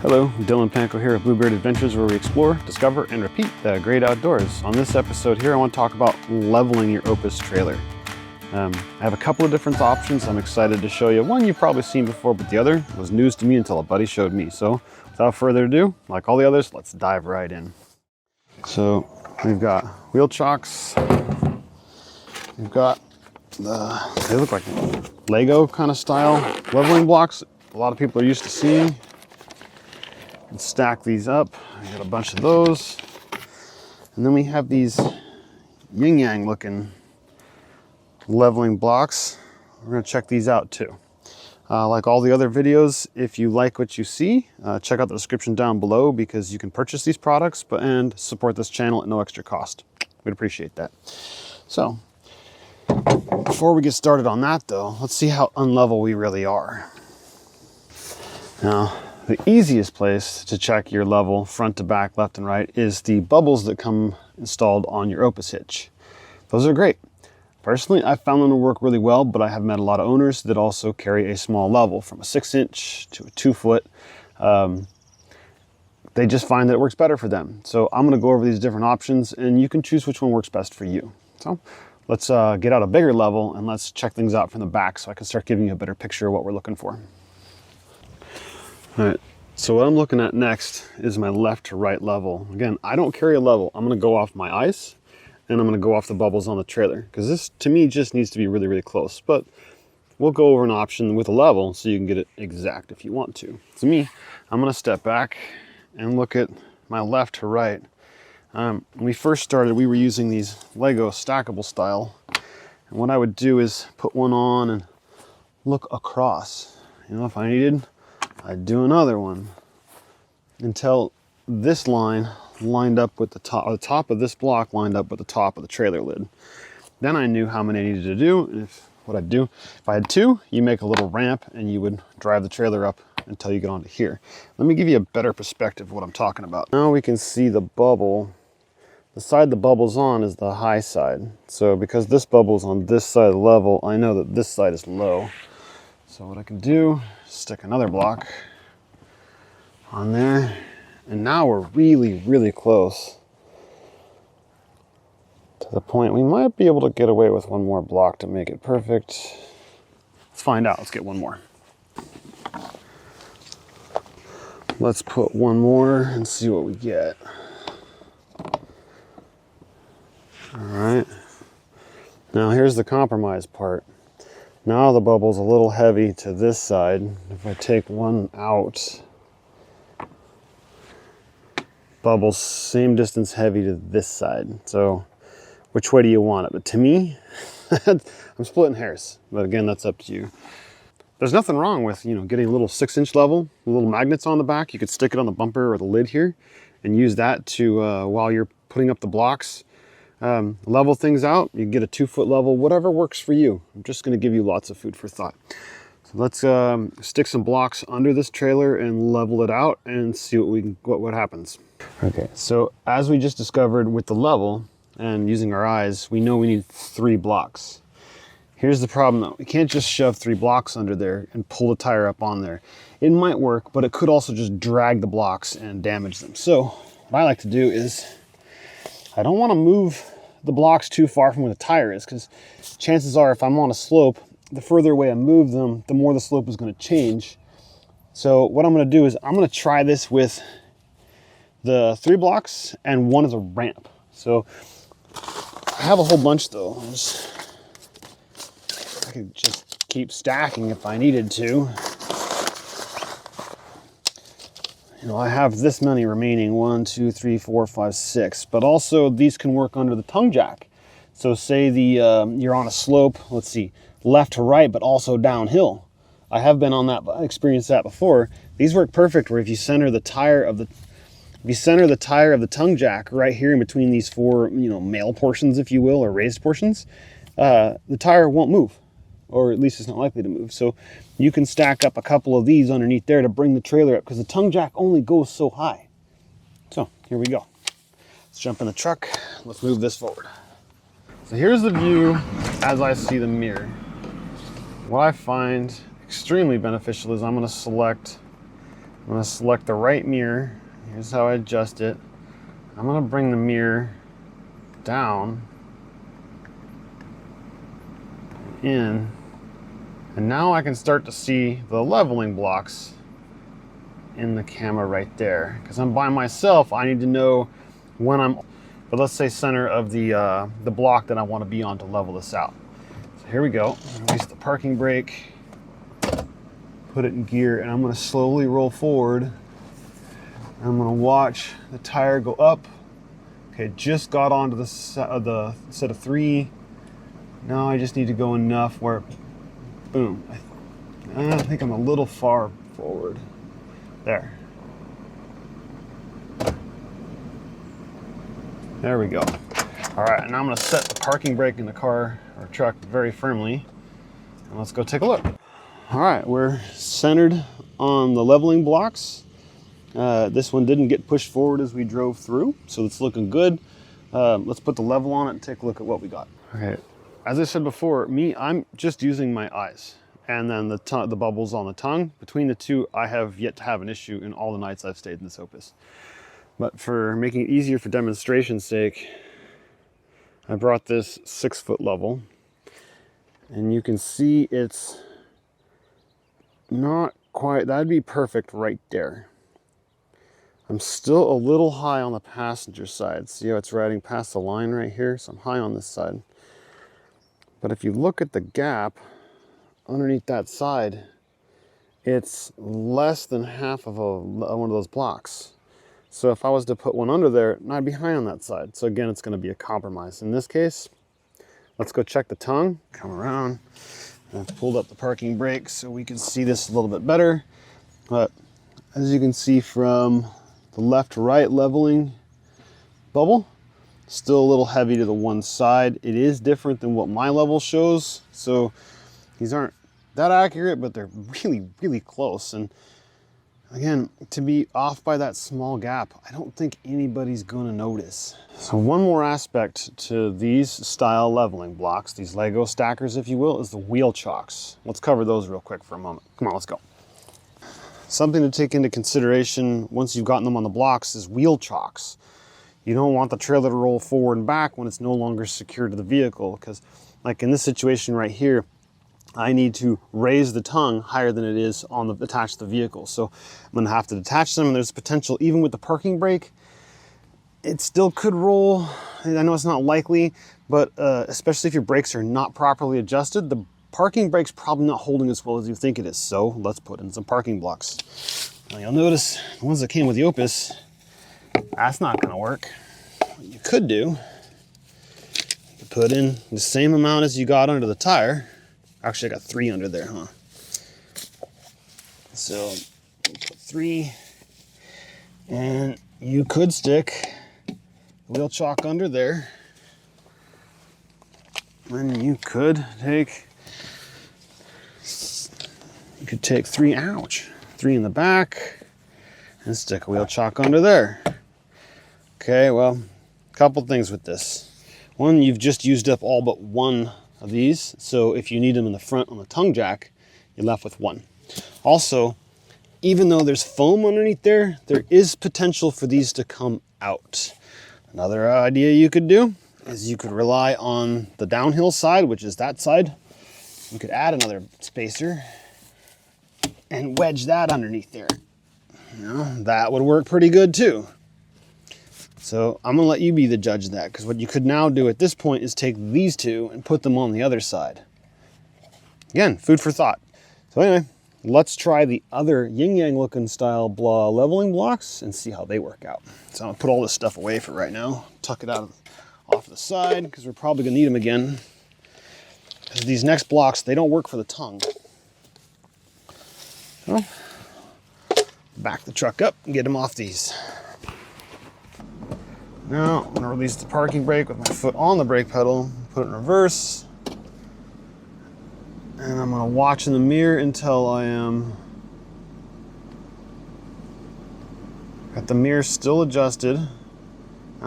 Hello, Dylan Panko here at Bluebeard Adventures, where we explore, discover, and repeat the great outdoors. On this episode here, I want to talk about leveling your Opus trailer. I have a couple of different options I'm excited to show you. One you've probably seen before, but the other was news to me until a buddy showed me. So without further ado, like all the others, let's dive right in. So we've got wheel chocks. We've got they look like Lego kind of style leveling blocks a lot of people are used to seeing. And stack these up. I got a bunch of those. And then we have these yin-yang looking leveling blocks. We're going to check these out too. Like all the other videos, if you like what you see, check out the description down below because you can purchase these products and support this channel at no extra cost. We'd appreciate that. So, before we get started on that though, let's see how unlevel we really are. Now, the easiest place to check your level front to back, left and right, is the bubbles that come installed on your Opus hitch. Those are great. Personally, I found them to work really well, but I have met a lot of owners that also carry a small level from a 6-inch to a 2-foot. They just find that it works better for them. So I'm gonna go over these different options and you can choose which one works best for you. So let's get out a bigger level and let's check things out from the back so I can start giving you a better picture of what we're looking for. All right, so what I'm looking at next is my left to right level. Again, I don't carry a level. I'm gonna go off my ice and I'm gonna go off the bubbles on the trailer because this to me just needs to be really, really close. But we'll go over an option with a level so you can get it exact if you want to. To me, I'm gonna step back and look at my left to right. When we first started, we were using these Lego stackable style. And what I would do is put one on and look across. You know, if I needed, I'd do another one until this line lined up with the top of this block lined up with the top of the trailer lid. Then I knew how many I needed to do. And what I'd do, if I had two, you make a little ramp and you would drive the trailer up until you get onto here. Let me give you a better perspective of what I'm talking about. Now we can see the bubble. The side the bubble's on is the high side. So because this bubble's on this side of the level, I know that this side is low. So what I can do, stick another block on there. And now we're really, really close to the point we might be able to get away with one more block to make it perfect. Let's find out. Let's get one more. Let's put one more and see what we get. All right. Now here's the compromise part. Now the bubble's a little heavy to this side. If I take one out, bubble's same distance heavy to this side. So which way do you want it? But to me, I'm splitting hairs. But again, that's up to you. There's nothing wrong with, you know, getting a little 6-inch level, little magnets on the back. You could stick it on the bumper or the lid here and use that to, while you're putting up the blocks, level things out. You can get a 2-foot level, whatever works for you. I'm just gonna give you lots of food for thought. So let's stick some blocks under this trailer and level it out and see what happens. Okay, so as we just discovered with the level and using our eyes, we know we need 3 blocks. Here's the problem though. We can't just shove 3 blocks under there and pull the tire up on there. It might work, but it could also just drag the blocks and damage them. So what I like to do is, I don't want to move the blocks too far from where the tire is because chances are if I'm on a slope, the further away I move them, the more the slope is going to change. So what I'm going to do is I'm going to try this with the 3 blocks and one as a ramp. So I have a whole bunch though. I could just keep stacking if I needed to. You know, I have this many remaining, 1, 2, 3, 4, 5, 6, but also these can work under the tongue jack. So say you're on a slope, let's see, left to right, but also downhill. I have been on that, I experienced that before. These work perfect where if you center the tire of the tongue jack right here in between these 4, you know, male portions, if you will, or raised portions, the tire won't move, or at least it's not likely to move. So you can stack up a couple of these underneath there to bring the trailer up because the tongue jack only goes so high. So here we go. Let's jump in the truck. Let's move this forward. So here's the view as I see the mirror. What I find extremely beneficial is I'm going to select I'm gonna select the right mirror. Here's how I adjust it. I'm gonna bring the mirror down, in, and now I can start to see the leveling blocks in the camera right there. Because I'm by myself, I need to know when I'm, but let's say center of the block that I want to be on to level this out. So here we go. Release the parking brake, put it in gear, and I'm going to slowly roll forward. I'm going to watch the tire go up. Okay, just got onto the set of 3. Now I just need to go enough where, boom. I think I'm a little far forward. There. There we go. All right, now I'm gonna set the parking brake in the car or truck very firmly. And let's go take a look. All right, we're centered on the leveling blocks. This one didn't get pushed forward as we drove through, so it's looking good. Let's put the level on it and take a look at what we got. Okay, as I said before, I'm just using my eyes. And then the bubbles on the tongue. Between the two, I have yet to have an issue in all the nights I've stayed in this Opus. But for making it easier for demonstration's sake, I brought this 6-foot level. And you can see it's not quite, that'd be perfect right there. I'm still a little high on the passenger side. See how it's riding past the line right here? So I'm high on this side. But if you look at the gap, underneath that side, it's less than half of one of those blocks. So if I was to put one under there, I'd be high on that side. So again, it's going to be a compromise. In this case, let's go check the tongue. Come around. I've pulled up the parking brake so we can see this a little bit better. But as you can see from the left to right leveling bubble, still a little heavy to the one side. It is different than what my level shows. So these aren't that accurate, but they're really, really close. And again, to be off by that small gap, I don't think anybody's gonna notice. So one more aspect to these style leveling blocks, these Lego stackers, if you will, is the wheel chocks. Let's cover those real quick for a moment. Come on, let's go. Something to take into consideration once you've gotten them on the blocks is wheel chocks. You don't want the trailer to roll forward and back when it's no longer secured to the vehicle, because like in this situation right here, I need to raise the tongue higher than it is on attached to the vehicle. So I'm gonna have to detach them, and there's potential, even with the parking brake, it still could roll. I know it's not likely, but especially if your brakes are not properly adjusted, the parking brake's probably not holding as well as you think it is. So let's put in some parking blocks. Now you'll notice the ones that came with the Opus, that's not gonna work. What you could do, you could put in the same amount as you got under the tire. Actually, I got 3 under there, huh? So, put 3. And you could stick the wheel chock under there. And you could take 3, ouch, 3 in the back, and stick a wheel chock under there. Okay, well, a couple things with this. One, you've just used up all but one of these, so if you need them in the front on the tongue jack, you're left with one. Also, even though there's foam underneath there, there is potential for these to come out. Another idea you could do is you could rely on the downhill side, which is that side. You could add another spacer and wedge that underneath there. You know, that would work pretty good too. So I'm gonna let you be the judge of that, because what you could now do at this point is take these two and put them on the other side. Again, food for thought. So anyway, let's try the other yin-yang looking style leveling blocks and see how they work out. So I'm gonna put all this stuff away for right now, tuck it off to the side, because we're probably gonna need them again. Because these next blocks, they don't work for the tongue. So, back the truck up and get them off these. Now I'm gonna release the parking brake with my foot on the brake pedal, put it in reverse, and I'm gonna watch in the mirror until I am got the mirror still adjusted, and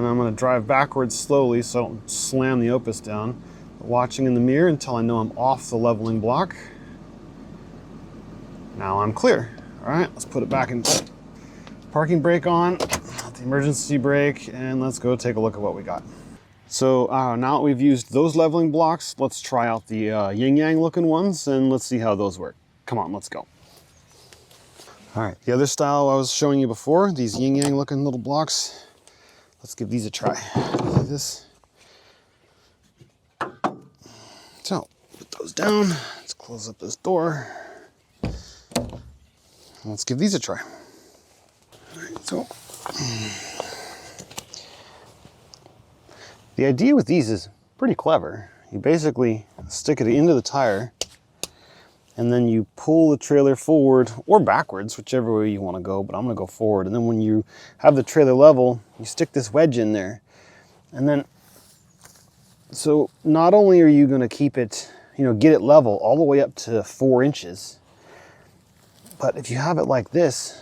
I'm gonna drive backwards slowly so I don't slam the Opus down. Watching in the mirror until I know I'm off the leveling block. Now I'm clear. All right, let's put it back in Parking brake on, the emergency brake, and let's go take a look at what we got. So now that we've used those leveling blocks, let's try out the yin-yang looking ones and let's see how those work. Come on, let's go. All right, the other style I was showing you before, these yin-yang looking little blocks, let's give these a try. See this? So, put those down, let's close up this door. Let's give these a try. All right, so, the idea with these is pretty clever. You basically stick it into the tire and then you pull the trailer forward or backwards, whichever way you want to go, but I'm going to go forward. And then when you have the trailer level, you stick this wedge in there. And then, so not only are you going to keep it, get it level all the way up to 4 inches, but if you have it like this,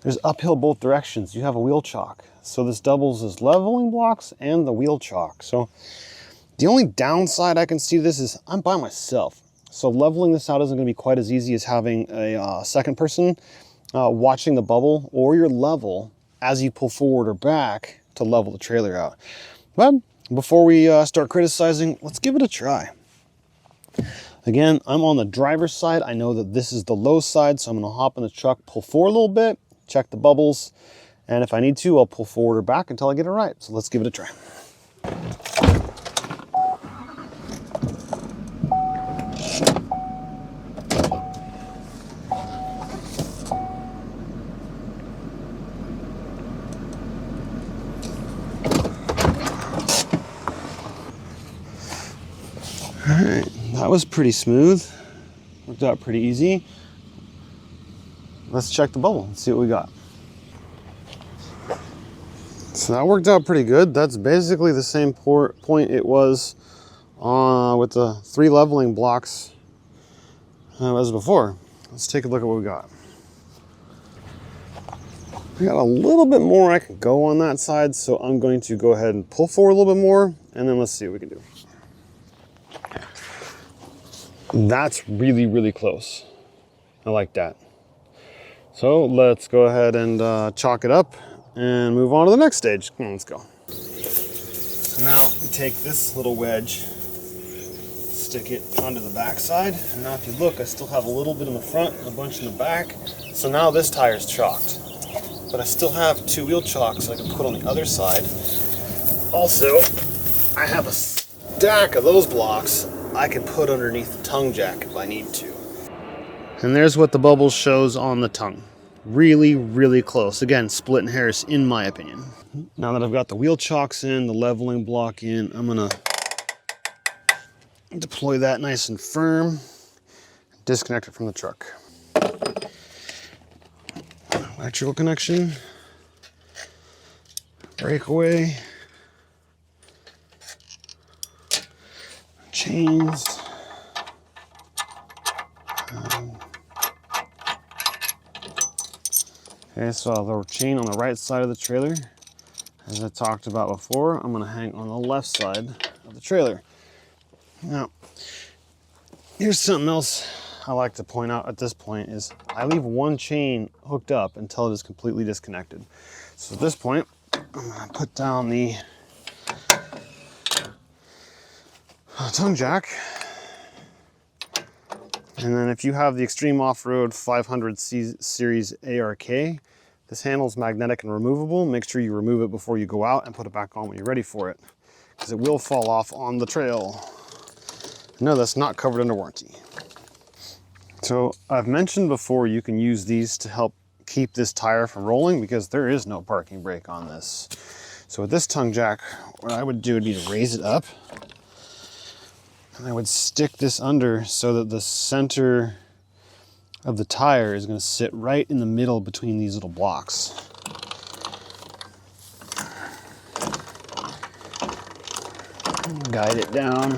there's uphill both directions. You have a wheel chock. So this doubles as leveling blocks and the wheel chock. So the only downside I can see to this is I'm by myself. So leveling this out isn't going to be quite as easy as having a second person watching the bubble or your level as you pull forward or back to level the trailer out. But before we start criticizing, let's give it a try. Again, I'm on the driver's side. I know that this is the low side, so I'm going to hop in the truck, pull forward a little bit, check the bubbles, and if I need to, I'll pull forward or back until I get it right. So let's give it a try. All right, that was pretty smooth. Worked out pretty easy. Let's check the bubble and see what we got. So that worked out pretty good. That's basically the same point it was with the 3 leveling blocks as before. Let's take a look at what we got. We got a little bit more I can go on that side, so I'm going to go ahead and pull forward a little bit more, and then let's see what we can do. That's really, really close. I like that. So let's go ahead and chalk it up and move on to the next stage. Come on, let's go. So now we take this little wedge, stick it onto the back side, and now if you look, I still have a little bit in the front and a bunch in the back. So now this tire's chalked, but I still have 2 wheel chocks I can put on the other side. Also, I have a stack of those blocks I can put underneath the tongue jack if I need to. And there's what the bubble shows on the tongue. Really, really close. Again, splitting hairs in my opinion. Now that I've got the wheel chocks in, the leveling block in, I'm gonna deploy that nice and firm, disconnect it from the truck. Electrical connection, breakaway, chains, okay, so the chain on the right side of the trailer, as I talked about before, I'm gonna hang on the left side of the trailer. Now, here's something else I like to point out at this point is I leave one chain hooked up until it is completely disconnected. So at this point, I'm gonna put down the tongue jack. And then if you have the Extreme Off-Road 500 Series ARK, this handle is magnetic and removable. Make sure you remove it before you go out and put it back on when you're ready for it, because it will fall off on the trail. No, that's not covered under warranty. So I've mentioned before you can use these to help keep this tire from rolling because there is no parking brake on this. So with this tongue jack, what I would do would be to raise it up, and I would stick this under so that the center of the tire is going to sit right in the middle between these little blocks. Guide it down.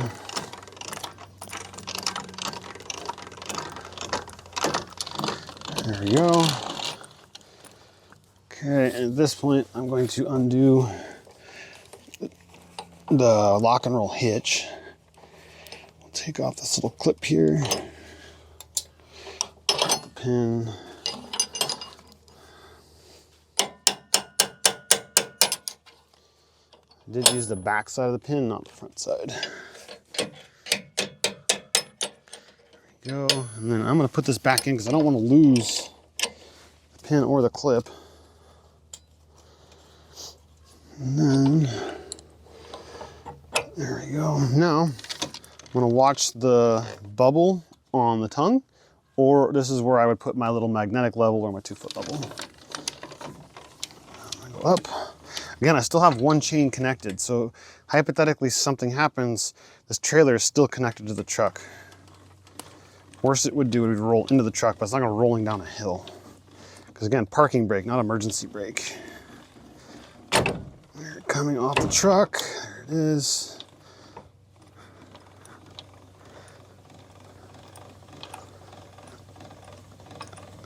There we go. Okay, and at this point, I'm going to undo the lock and roll hitch. We'll take off this little clip here. Pin. I did use the back side of the pin, not the front side. There we go. And then I'm going to put this back in because I don't want to lose the pin or the clip. And then, there we go. Now, I'm going to watch the bubble on the tongue, or this is where I would put my little magnetic level or my 2-foot level. I'm going to go up. Again, I still have one chain connected, so hypothetically something happens, this trailer is still connected to the truck. Worst it would do, it would roll into the truck, but it's not going to rolling down a hill. Because again, parking brake, not emergency brake. We're coming off the truck, there it is.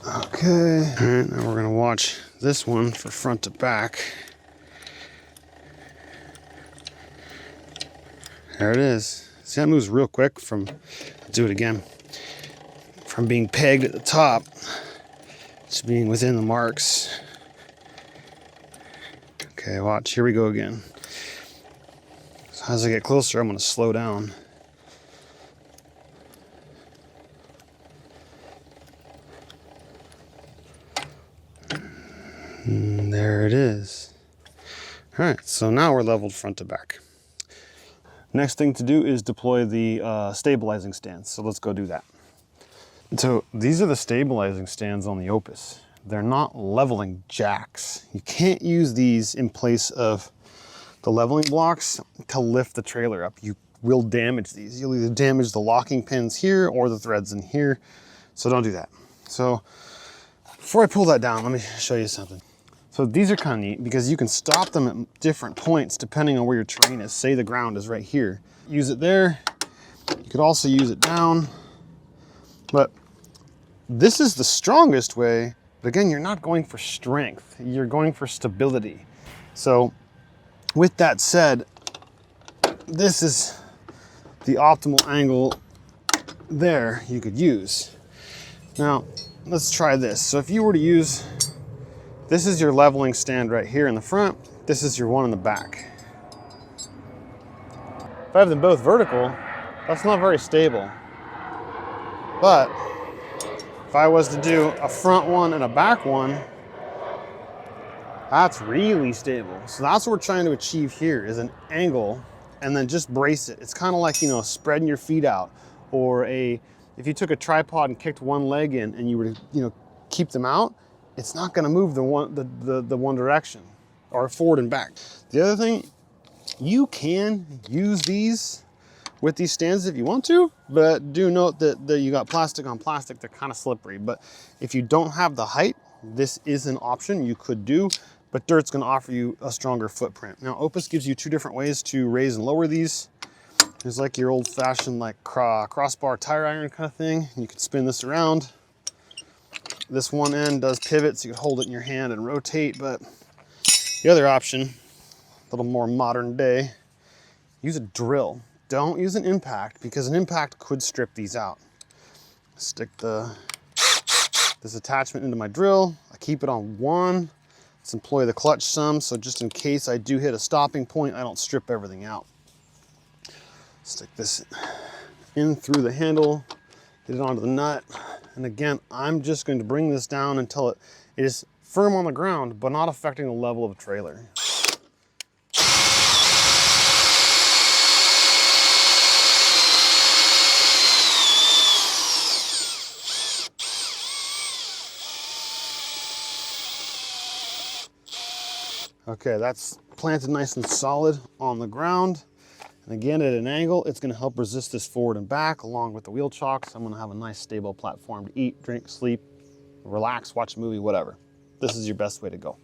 Okay, all right, now we're going to watch this one for front to back. There it is. See, that moves real quick from, do it again, from being pegged at the top to being within the marks. Okay, watch, here we go again. So as I get closer, I'm going to slow down. And there it is. All right, so now we're leveled front to back. Next thing to do is deploy the stabilizing stands. So let's go do that. So these are the stabilizing stands on the Opus. They're not leveling jacks. You can't use these in place of the leveling blocks to lift the trailer up. You will damage these. You'll either damage the locking pins here or the threads in here. So don't do that. So before I pull that down, let me show you something. So these are kind of neat because you can stop them at different points depending on where your terrain is. Say the ground is right here. Use it there. You could also use it down. But this is the strongest way. But again, you're not going for strength. You're going for stability. So with that said, this is the optimal angle there you could use. Now, let's try this. So if you were to use, this is your leveling stand right here in the front. This is your one in the back. If I have them both vertical, that's not very stable. But if I was to do a front one and a back one, that's really stable. So that's what we're trying to achieve here, is an angle and then just brace it. It's kind of like, you know, spreading your feet out, or if you took a tripod and kicked one leg in and you were to, you know, keep them out, it's not going to move the one direction, or forward and back. The other thing, you can use these with these stands if you want to, but do note that you got plastic on plastic, they're kind of slippery. But if you don't have the height, this is an option you could do, but dirt's going to offer you a stronger footprint. Now, Opus gives you two different ways to raise and lower these. There's like your old-fashioned like crossbar tire iron kind of thing. You can spin this around. This one end does pivot, so you can hold it in your hand and rotate, but the other option, a little more modern day, use a drill. Don't use an impact, because an impact could strip these out. Stick this attachment into my drill. I keep it on one. Let's employ the clutch some, so just in case I do hit a stopping point, I don't strip everything out. Stick this in through the handle, get it onto the nut. And again, I'm just going to bring this down until it is firm on the ground, but not affecting the level of the trailer. Okay, that's planted nice and solid on the ground. And again, at an angle, it's going to help resist this forward and back along with the wheel chocks. I'm going to have a nice stable platform to eat, drink, sleep, relax, watch a movie, whatever. This is your best way to go.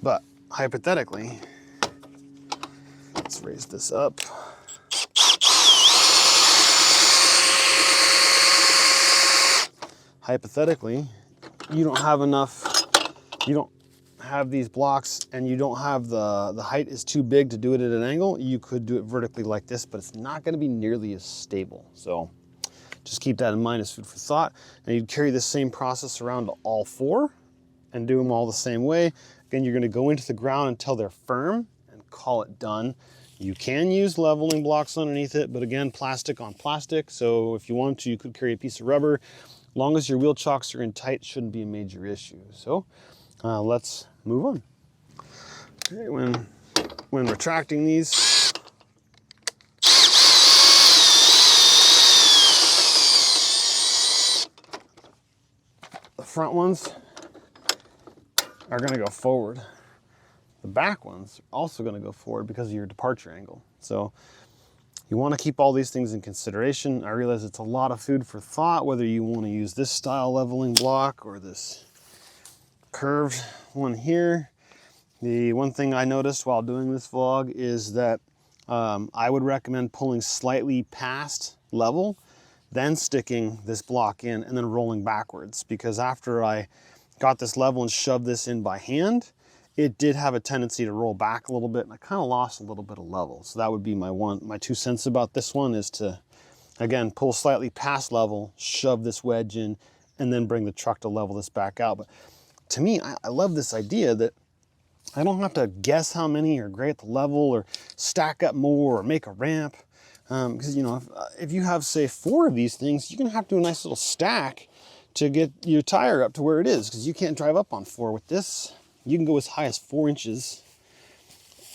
But hypothetically, let's raise this up. Hypothetically, you don't have enough, you don't have these blocks and you don't have the height is too big to do it at an angle, you could do it vertically like this, but it's not going to be nearly as stable. So just keep that in mind as food for thought. And you'd carry this same process around to all four and do them all the same way. Again, you're going to go into the ground until they're firm and call it done. You can use leveling blocks underneath it, but again, plastic on plastic. So if you want to, you could carry a piece of rubber. As long as your wheel chocks are in tight, it shouldn't be a major issue. So let's move on. Okay, when retracting these, the front ones are going to go forward. The back ones are also going to go forward because of your departure angle. So you want to keep all these things in consideration. I realize it's a lot of food for thought, whether you want to use this style leveling block or this curved one here. The one thing I noticed while doing this vlog is that I would recommend pulling slightly past level, then sticking this block in and then rolling backwards, because after I got this level and shoved this in by hand, it did have a tendency to roll back a little bit, and I kind of lost a little bit of level. So that would be my 2 cents about this one, is to, again, pull slightly past level, shove this wedge in, and then bring the truck to level this back out. But to me, I love this idea that I don't have to guess how many are great at the level or stack up more or make a ramp. Because, you know, if you have, say, 4 of these things, you're going to have to do a nice little stack to get your tire up to where it is, because you can't drive up on 4 with this. You can go as high as 4 inches.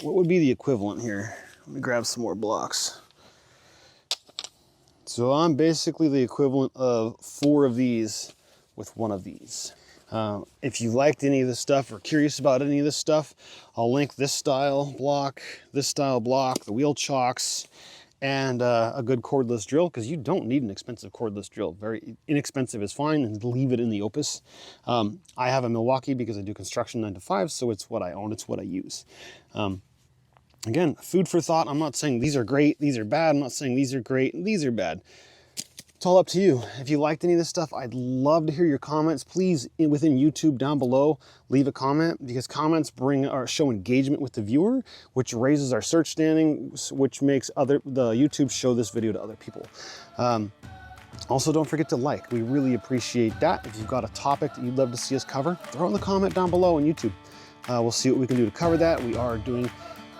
What would be the equivalent here? Let me grab some more blocks. So I'm basically the equivalent of 4 of these with 1 of these. If you liked any of this stuff or curious about any of this stuff, I'll link this style block, the wheel chocks, and a good cordless drill, because you don't need an expensive cordless drill. Very inexpensive is fine, and leave it in the Opus. I have a Milwaukee because I do construction 9 to 5, so it's what I own, it's what I use. Again, food for thought. I'm not saying these are great, these are bad. I'm not saying these are great, these are bad. It's all up to you. If you liked any of this stuff, I'd love to hear your comments. Please, within YouTube down below, leave a comment, because comments show engagement with the viewer, which raises our search standing, which makes the YouTube show this video to other people. Also, don't forget to like. We really appreciate that. If you've got a topic that you'd love to see us cover, throw in the comment down below on YouTube. We'll see what we can do to cover that. We are doing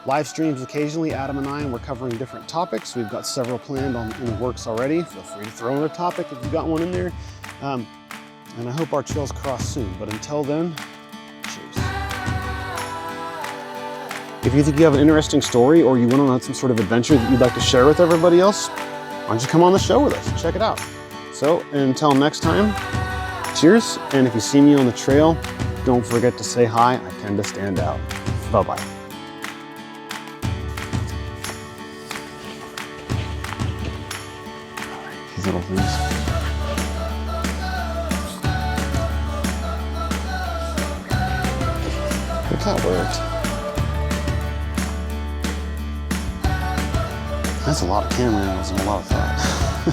live streams occasionally, Adam and I, and we're covering different topics. We've got several planned in the works already. Feel free to throw in a topic if you've got one in there. And I hope our trails cross soon. But until then, cheers. If you think you have an interesting story, or you want to know some sort of adventure that you'd like to share with everybody else, why don't you come on the show with us and check it out. So until next time, cheers. And if you see me on the trail, don't forget to say hi. I tend to stand out. Bye-bye. Little things. If that worked. That's a lot of camera angles and a lot of thought.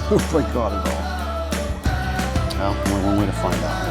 Hope I got it all. Well, only one way to find out.